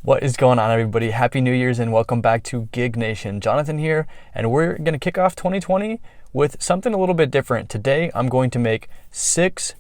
What is going on, everybody? Happy New Year's and welcome back to Gig Nation. Jonathan here, and we're going to kick off 2020 with something a little bit different. Today, I'm going to make 6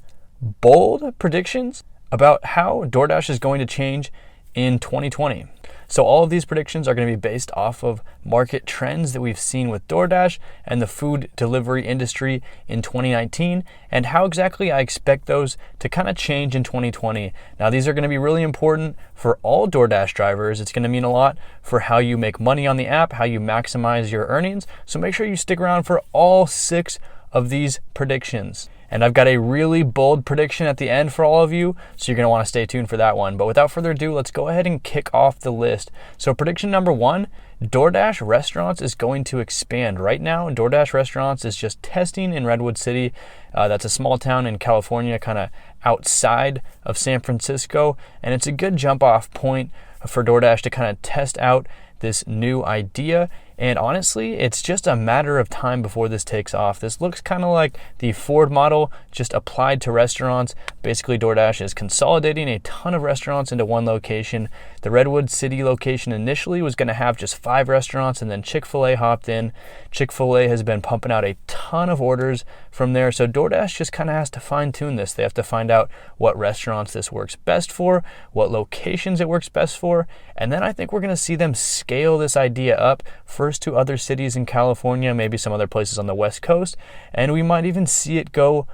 bold predictions about how DoorDash is going to change in 2020. So all of these predictions are going to be based off of market trends that we've seen with DoorDash and the food delivery industry in 2019 and how exactly I expect those to kind of change in 2020. Now, these are going to be really important for all DoorDash drivers. It's going to mean a lot for how you make money on the app, how you maximize your earnings. So make sure you stick around for all 6 of these predictions. And I've got a really bold prediction at the end for all of you, so you're going to want to stay tuned for that one. But without further ado, let's go ahead and kick off the list. So prediction number 1, DoorDash Restaurants is going to expand. Right now, DoorDash Restaurants is just testing in Redwood City. That's a small town in California, kind of outside of San Francisco. And it's a good jump off point for DoorDash to kind of test out this new idea. And honestly, it's just a matter of time before this takes off. This looks kind of like the Ford model just applied to restaurants. Basically, DoorDash is consolidating a ton of restaurants into one location. The Redwood City location initially was going to have just 5 restaurants, and then Chick-fil-A hopped in. Chick-fil-A has been pumping out a ton of orders from there. So DoorDash just kind of has to fine tune this. They have to find out what restaurants this works best for, what locations it works best for. And then I think we're going to see them scale this idea up first to other cities in California, maybe some other places on the West Coast. And we might even see it go,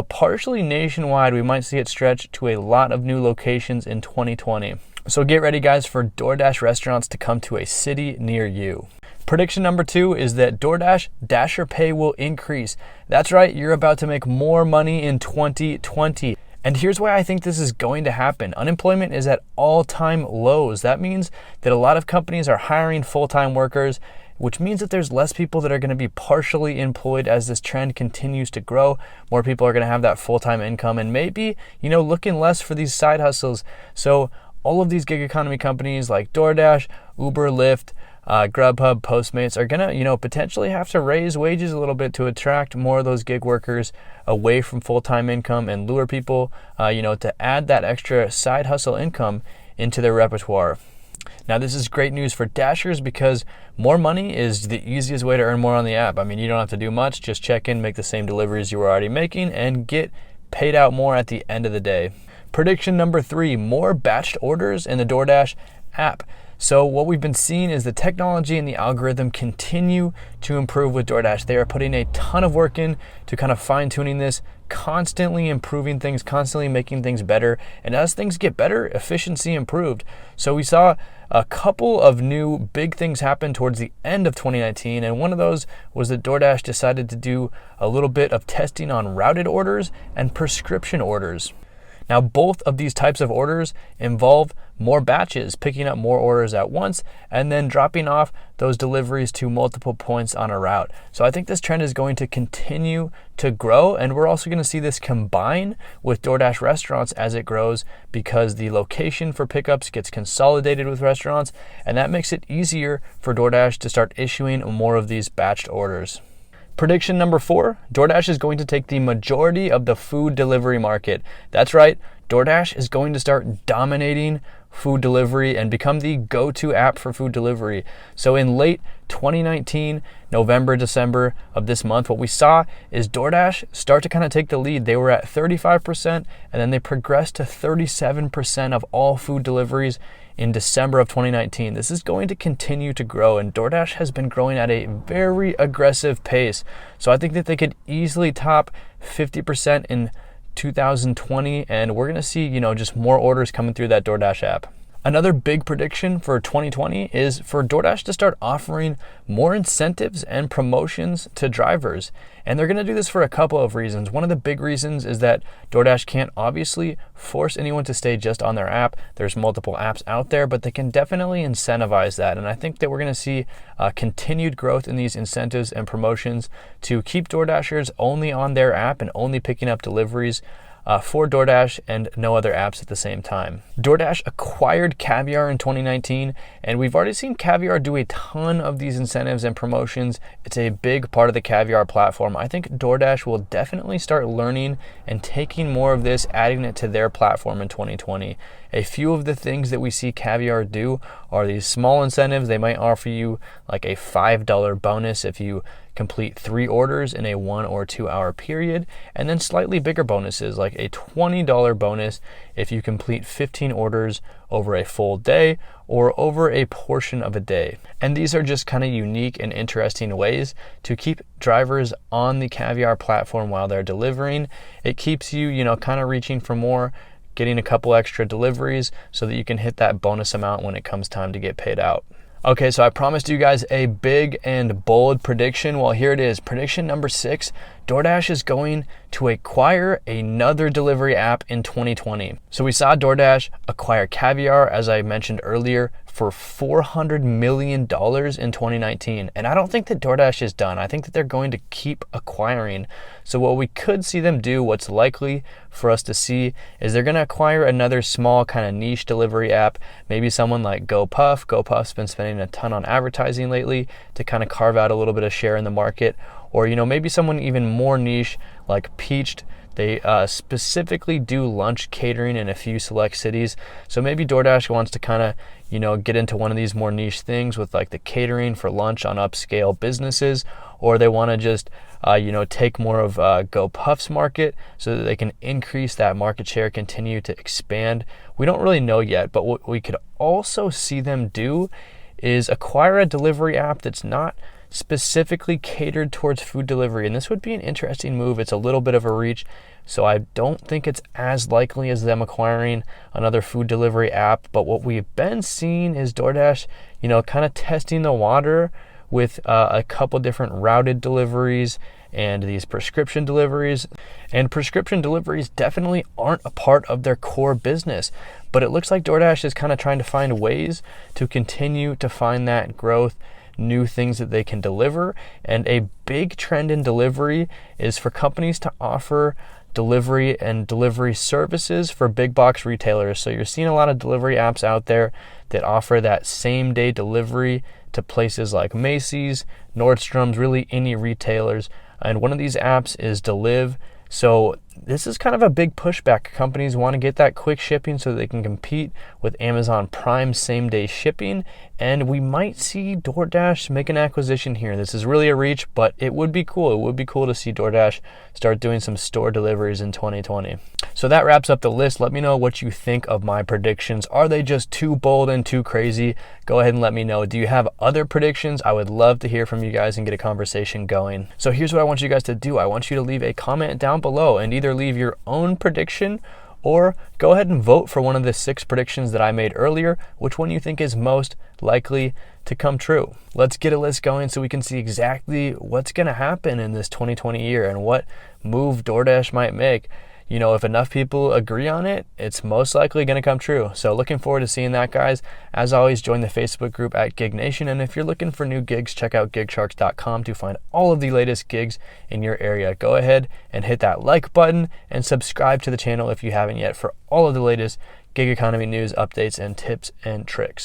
partially nationwide. We might see it stretch to a lot of new locations in 2020. So get ready, guys, for DoorDash restaurants to come to a city near you. Prediction number 2 is that DoorDash Dasher Pay will increase. That's right, you're about to make more money in 2020. And here's why I think this is going to happen. Unemployment is at all-time lows. That means that a lot of companies are hiring full-time workers, which means that there's less people that are going to be partially employed as this trend continues to grow. More people are going to have that full-time income and maybe, looking less for these side hustles. So all of these gig economy companies like DoorDash, Uber, Lyft, Grubhub, Postmates are gonna, potentially have to raise wages a little bit to attract more of those gig workers away from full-time income and lure people, to add that extra side hustle income into their repertoire. Now, this is great news for Dashers because more money is the easiest way to earn more on the app. I mean, you don't have to do much, just check in, make the same deliveries you were already making, and get paid out more at the end of the day. Prediction number 3, more batched orders in the DoorDash app. So what we've been seeing is the technology and the algorithm continue to improve with DoorDash. They are putting a ton of work in to kind of fine-tuning this, constantly improving things, constantly making things better. And as things get better, efficiency improved. So we saw a couple of new big things happen towards the end of 2019. And one of those was that DoorDash decided to do a little bit of testing on routed orders and prescription orders. Now, both of these types of orders involve more batches, picking up more orders at once, and then dropping off those deliveries to multiple points on a route. So I think this trend is going to continue to grow, and we're also going to see this combine with DoorDash restaurants as it grows because the location for pickups gets consolidated with restaurants, and that makes it easier for DoorDash to start issuing more of these batched orders. Prediction number 4, DoorDash is going to take the majority of the food delivery market. That's right, DoorDash is going to start dominating food delivery and become the go-to app for food delivery. So in late 2019, November, December of this month, what we saw is DoorDash start to kind of take the lead. They were at 35%, and then they progressed to 37% of all food deliveries in December of 2019. This is going to continue to grow, and DoorDash has been growing at a very aggressive pace. So I think that they could easily top 50% in 2020, and we're gonna see, just more orders coming through that DoorDash app. Another big prediction for 2020 is for DoorDash to start offering more incentives and promotions to drivers. And they're going to do this for a couple of reasons. One of the big reasons is that DoorDash can't obviously force anyone to stay just on their app. There's multiple apps out there, but they can definitely incentivize that. And I think that we're going to see continued growth in these incentives and promotions to keep DoorDashers only on their app and only picking up deliveries for DoorDash and no other apps at the same time. DoorDash acquired Caviar in 2019, and we've already seen Caviar do a ton of these incentives and promotions. It's a big part of the Caviar platform. I think DoorDash will definitely start learning and taking more of this, adding it to their platform in 2020. A few of the things that we see Caviar do are these small incentives. They might offer you like a $5 bonus if you complete 3 orders in a 1 or 2 hour period, and then slightly bigger bonuses like a $20 bonus if you complete 15 orders over a full day or over a portion of a day. And these are just kind of unique and interesting ways to keep drivers on the Caviar platform while they're delivering. It keeps you, kind of reaching for more, getting a couple extra deliveries so that you can hit that bonus amount when it comes time to get paid out. Okay, so I promised you guys a big and bold prediction. Well, here it is. Prediction number 6, DoorDash is going to acquire another delivery app in 2020. So we saw DoorDash acquire Caviar, as I mentioned earlier, for $400 million in 2019. And I don't think that DoorDash is done. I think that they're going to keep acquiring. So what we could see them do, what's likely for us to see, is they're going to acquire another small kind of niche delivery app, maybe someone like GoPuff. GoPuff's been spending a ton on advertising lately to kind of carve out a little bit of share in the market. Or, maybe someone even more niche like Peached. They specifically do lunch catering in a few select cities. So maybe DoorDash wants to kind of, get into one of these more niche things with like the catering for lunch on upscale businesses, or they want to just, take more of GoPuff's market so that they can increase that market share, continue to expand. We don't really know yet, but what we could also see them do is acquire a delivery app that's not specifically catered towards food delivery. And this would be an interesting move. It's a little bit of a reach, so I don't think it's as likely as them acquiring another food delivery app. But what we've been seeing is DoorDash, kind of testing the water with a couple different routed deliveries and these prescription deliveries. And prescription deliveries definitely aren't a part of their core business, but it looks like DoorDash is kind of trying to find ways to continue to find that growth, new things that they can deliver. And a big trend in delivery is for companies to offer delivery and delivery services for big box retailers. So you're seeing a lot of delivery apps out there that offer that same day delivery to places like Macy's, Nordstrom's, really any retailers. And one of these apps is Deliv. So this is kind of a big pushback. Companies want to get that quick shipping so they can compete with Amazon Prime same day shipping. And we might see DoorDash make an acquisition here. This is really a reach, but it would be cool. It would be cool to see DoorDash start doing some store deliveries in 2020. So that wraps up the list. Let me know what you think of my predictions. Are they just too bold and too crazy? Go ahead and let me know. Do you have other predictions? I would love to hear from you guys and get a conversation going. So here's what I want you guys to do. I want you to leave a comment down below and either leave your own prediction or go ahead and vote for one of the 6 predictions that I made earlier, which one you think is most likely to come true. Let's get a list going so we can see exactly what's going to happen in this 2020 year and what move DoorDash might make. If enough people agree on it, it's most likely going to come true. So looking forward to seeing that, guys. As always, join the Facebook group at Gig Nation. And if you're looking for new gigs, check out gigsharks.com to find all of the latest gigs in your area. Go ahead and hit that like button and subscribe to the channel if you haven't yet for all of the latest gig economy news, updates, and tips and tricks.